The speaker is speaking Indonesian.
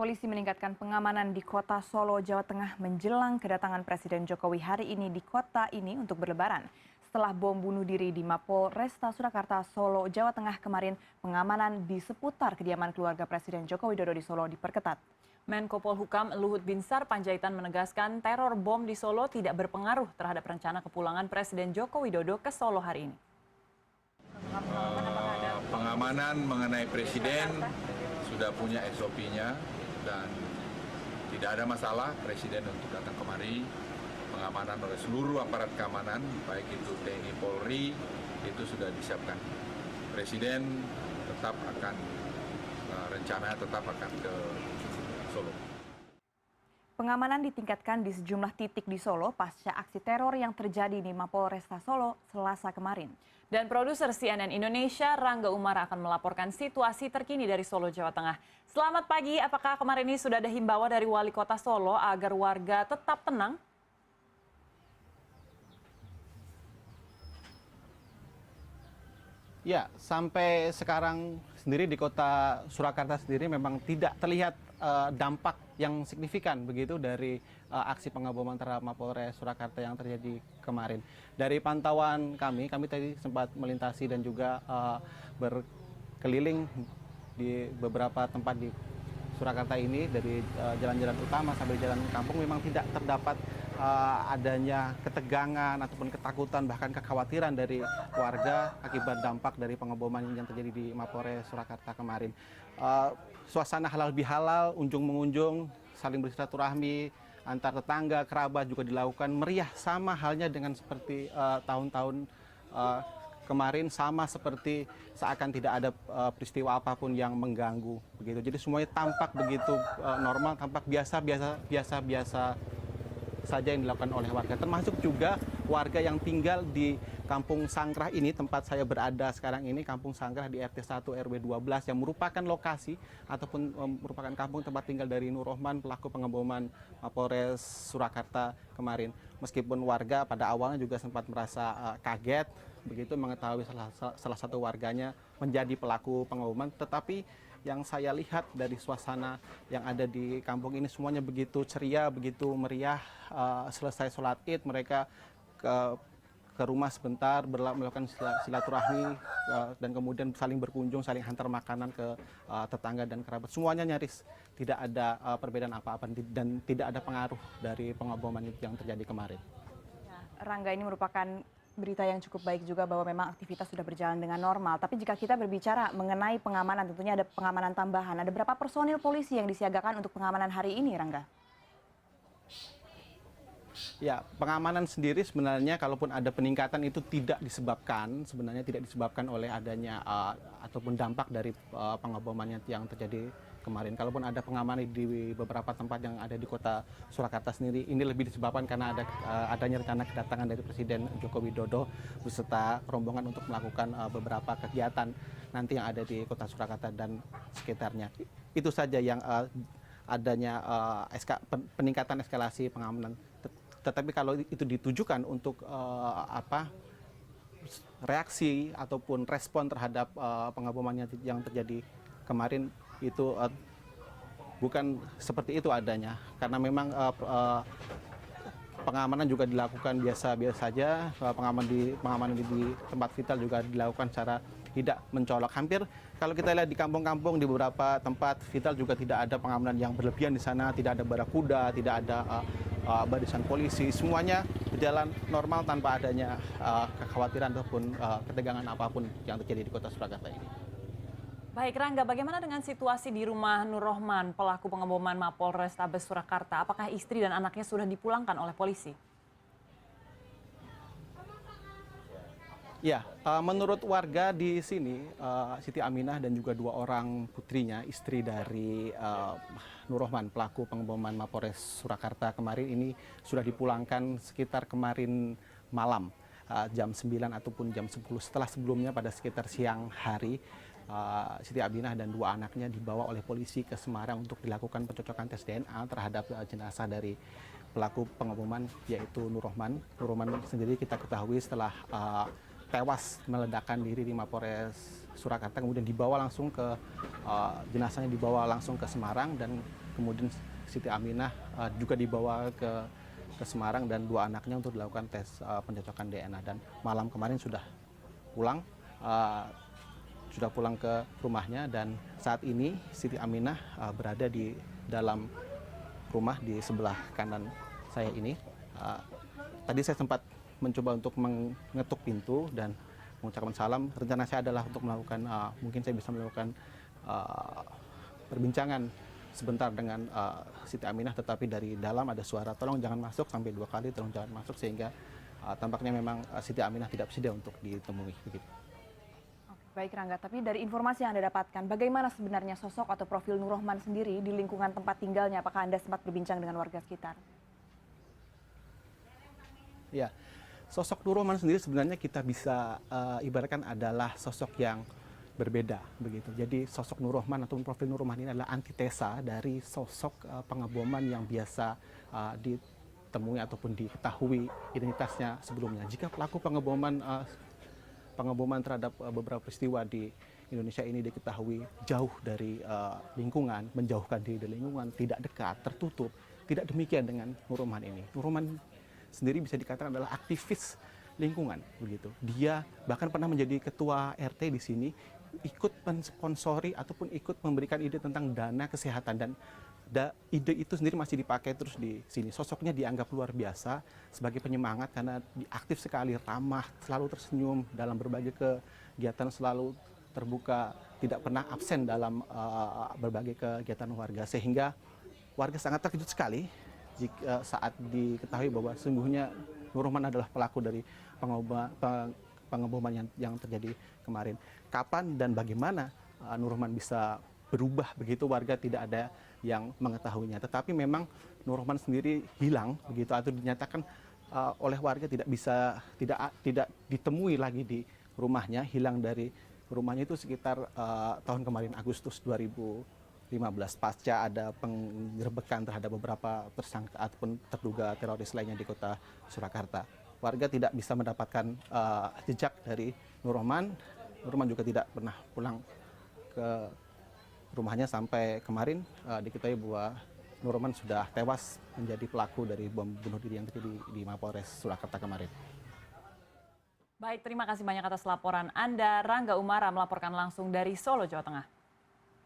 Polisi meningkatkan pengamanan di kota Solo, Jawa Tengah menjelang kedatangan Presiden Jokowi hari ini di kota ini untuk berlebaran. Setelah bom bunuh diri di Mapol Resta Surakarta, Solo, Jawa Tengah kemarin, pengamanan di seputar kediaman keluarga Presiden Joko Widodo di Solo diperketat. Menko Polhukam Luhut Binsar Panjaitan menegaskan teror bom di Solo tidak berpengaruh terhadap rencana kepulangan Presiden Joko Widodo ke Solo hari ini. Pengamanan mengenai Presiden sudah punya SOP-nya dan tidak ada masalah Presiden untuk datang kemari. Pengamanan oleh seluruh aparat keamanan, baik itu TNI Polri, itu sudah disiapkan. Presiden tetap akan, rencananya tetap akan ke Solo. Pengamanan ditingkatkan di sejumlah titik di Solo pasca aksi teror yang terjadi di Mapol Resta Solo Selasa kemarin. Dan produser CNN Indonesia Rangga Umara akan melaporkan situasi terkini dari Solo, Jawa Tengah. Selamat pagi, apakah kemarin ini sudah ada himbauan dari Wali Kota Solo agar warga tetap tenang? Ya, sampai sekarang sendiri di kota Surakarta sendiri memang tidak terlihat dampak yang signifikan begitu dari aksi pengeboman terhadap Mapolres Surakarta yang terjadi kemarin. Dari pantauan kami tadi sempat melintasi dan juga berkeliling di beberapa tempat di Surakarta ini, dari jalan-jalan utama sampai jalan kampung, memang tidak terdapat adanya ketegangan ataupun ketakutan, bahkan kekhawatiran dari warga akibat dampak dari pengeboman yang terjadi di Mapolres Surakarta kemarin. Suasana halal bihalal, unjung mengunjung, saling bersilaturahmi antar tetangga, kerabat juga dilakukan meriah, sama halnya dengan seperti tahun-tahun kemarin, sama seperti seakan tidak ada peristiwa apapun yang mengganggu begitu. Jadi semuanya tampak begitu normal, tampak biasa saja yang dilakukan oleh warga, termasuk juga warga yang tinggal di Kampung Sangkrah ini, tempat saya berada sekarang ini, Kampung Sangkrah di RT 1 RW 12 yang merupakan lokasi ataupun merupakan kampung tempat tinggal dari Nur Rohman, pelaku pengeboman Mapolres Surakarta kemarin. Meskipun warga pada awalnya juga sempat merasa kaget begitu mengetahui salah satu warganya menjadi pelaku pengeboman, tetapi yang saya lihat dari suasana yang ada di kampung ini semuanya begitu ceria, begitu meriah. Selesai sholat Id mereka ke rumah sebentar melakukan silaturahmi dan kemudian saling berkunjung, saling hantar makanan ke tetangga dan kerabat. Semuanya nyaris tidak ada perbedaan apa-apa dan tidak ada pengaruh dari pengeboman yang terjadi kemarin. Rangga, ini merupakan berita yang cukup baik juga bahwa memang aktivitas sudah berjalan dengan normal. Tapi jika kita berbicara mengenai pengamanan, tentunya ada pengamanan tambahan. Ada berapa personil polisi yang disiagakan untuk pengamanan hari ini, Rangga? Ya, pengamanan sendiri sebenarnya kalaupun ada peningkatan itu tidak disebabkan oleh adanya ataupun dampak dari pengeboman yang terjadi kemarin. Kalaupun ada pengamanan di beberapa tempat yang ada di kota Surakarta sendiri, ini lebih disebabkan karena adanya rencana kedatangan dari Presiden Joko Widodo beserta rombongan untuk melakukan beberapa kegiatan nanti yang ada di kota Surakarta dan sekitarnya. Itu saja yang adanya peningkatan eskalasi pengamanan. Tetapi kalau itu ditujukan untuk reaksi ataupun respon terhadap pengeboman yang terjadi kemarin, itu bukan seperti itu adanya, karena memang pengamanan juga dilakukan biasa-biasa saja. Pengamanan di tempat vital juga dilakukan secara tidak mencolok. Hampir kalau kita lihat di kampung-kampung, di beberapa tempat vital juga tidak ada pengamanan yang berlebihan di sana, tidak ada barakuda, tidak ada barisan polisi, semuanya berjalan normal tanpa adanya kekhawatiran ataupun ketegangan apapun yang terjadi di kota Surakarta ini. Baik Rangga, bagaimana dengan situasi di rumah Nur Rohman, pelaku pengeboman Mapolres Surakarta? Apakah istri dan anaknya sudah dipulangkan oleh polisi? Ya, menurut warga di sini, Siti Aminah dan juga 2 orang putrinya, istri dari Nur Rohman, pelaku pengeboman Mapolres Surakarta kemarin ini sudah dipulangkan sekitar kemarin malam, jam 9 ataupun jam 10, setelah sebelumnya pada sekitar siang hari. Siti Aminah dan 2 anaknya dibawa oleh polisi ke Semarang untuk dilakukan pencocokan tes DNA terhadap jenazah dari pelaku pengeboman, yaitu Nur Rohman. Nur Rohman sendiri kita ketahui setelah tewas meledakkan diri di Mapolres Surakarta, kemudian dibawa langsung ke jenazahnya dibawa langsung ke Semarang dan kemudian Siti Aminah juga dibawa ke Semarang dan 2 anaknya untuk dilakukan tes pencocokan DNA, dan malam kemarin sudah pulang ke rumahnya, dan saat ini Siti Aminah berada di dalam rumah di sebelah kanan saya ini. Tadi saya sempat mencoba untuk mengetuk pintu dan mengucapkan salam. Rencana saya adalah untuk melakukan, mungkin saya bisa melakukan perbincangan sebentar dengan Siti Aminah, tetapi dari dalam ada suara tolong jangan masuk, sampai 2 kali tolong jangan masuk, sehingga tampaknya memang Siti Aminah tidak bersedia untuk ditemui begitu. Baik Rangga, tapi dari informasi yang Anda dapatkan, bagaimana sebenarnya sosok atau profil Nur Rohman sendiri di lingkungan tempat tinggalnya? Apakah Anda sempat berbincang dengan warga sekitar? Ya, sosok Nur Rohman sendiri sebenarnya kita bisa ibaratkan adalah sosok yang berbeda begitu. Jadi sosok Nur Rohman atau profil Nur Rohman ini adalah antitesa dari sosok pengeboman yang biasa ditemui ataupun diketahui identitasnya sebelumnya. Jika pelaku pengeboman terhadap beberapa peristiwa di Indonesia ini diketahui jauh dari lingkungan, menjauhkan diri dari lingkungan, tidak dekat, tertutup. Tidak demikian dengan Nur Rohman ini. Nur Rohman sendiri bisa dikatakan adalah aktivis lingkungan begitu. Dia bahkan pernah menjadi ketua RT di sini, ikut mensponsori ataupun ikut memberikan ide tentang dana kesehatan, dan ide itu sendiri masih dipakai terus di sini. Sosoknya dianggap luar biasa sebagai penyemangat karena aktif sekali, ramah, selalu tersenyum dalam berbagai kegiatan, selalu terbuka, tidak pernah absen dalam berbagai kegiatan warga, sehingga warga sangat terkejut sekali saat diketahui bahwa sesungguhnya Nur Rohman adalah pelaku dari pengeboman yang terjadi kemarin. Kapan dan bagaimana Nur Rohman bisa berubah begitu, warga tidak ada yang mengetahuinya. Tetapi memang Nur Rohman sendiri hilang begitu, atau dinyatakan oleh warga tidak ditemui lagi di rumahnya. Hilang dari rumahnya itu sekitar tahun kemarin Agustus 2015, pasca ada penggerbekan terhadap beberapa tersangka ataupun terduga teroris lainnya di kota Surakarta. Warga tidak bisa mendapatkan jejak dari Nur Rohman. Nur Rohman juga tidak pernah pulang ke rumahnya sampai kemarin diketahui bahwa Nur Rohman sudah tewas menjadi pelaku dari bom bunuh diri yang terjadi di Mapolres Surakarta kemarin. Baik, terima kasih banyak atas laporan Anda. Rangga Umara melaporkan langsung dari Solo, Jawa Tengah.